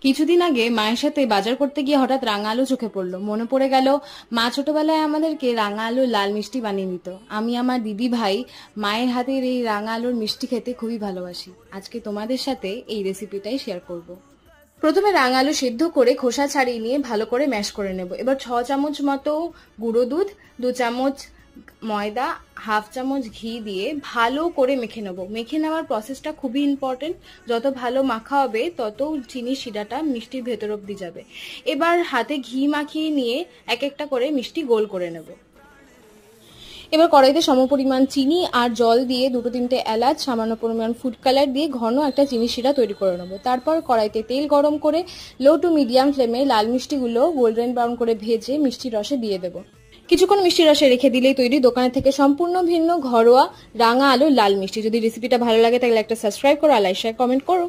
কিছুদিন আগে মায়ের সাথে বাজার করতে গিয়ে হঠাৎ রাঙা আলু চোখে পড়লো। মনে পড়ে গেল মা ছোটবেলায় আমাদেরকে রাঙা আলু লাল মিষ্টি বানিয়ে দিত। আমি আমার দিদি ভাই মায়ের হাতের এই রাঙা আলুর মিষ্টি খেতে খুবই ভালোবাসি। আজকে তোমাদের সাথে এই রেসিপিটাই শেয়ার করব। প্রথমে রাঙা আলু সিদ্ধ করে খোসা ছাড়িয়ে নিয়ে ভালো করে ম্যাশ করে নেব। এবার 6 চামচ মতো গুঁড়ো দুধ, 2 চামচ ময়দা, হাফ চামচ ঘি দিয়ে ভালো করে মেখে নেব। মেখে নেওয়ার প্রসেসটা খুবই ইম্পর্টেন্ট। যত ভালো মাখা হবে তত চিনির শিরাটা মিষ্টির ভেতর অব্দি যাবে। এবার হাতে ঘি মাখিয়ে নিয়ে এক একটা করে মিষ্টি গোল করে নেব। এবার কড়াইতে সমপরিমাণ চিনি আর জল দিয়ে 2-3টে এলাচ, সামান্য পরিমাণ ফুড কালার দিয়ে ঘন একটা চিনি শিরা তৈরি করে নেব। তারপর কড়াইতে তেল গরম করে লো টু মিডিয়াম ফ্লেমে লাল মিষ্টিগুলো গোল্ডেন ব্রাউন করে ভেজে মিষ্টি রসে দিয়ে দেবো। কিছুক্ষণ মিষ্টি রসে রেখে দিলেই তৈরি দোকানে থেকে সম্পূর্ণ ভিন্ন ঘরোয়া রাঙা আলু লাল মিষ্টি। যদি রেসিপিটা ভালো লাগে তাহলে একটা সাবস্ক্রাইব করো, আর লাইক শেয়ার কমেন্ট করো।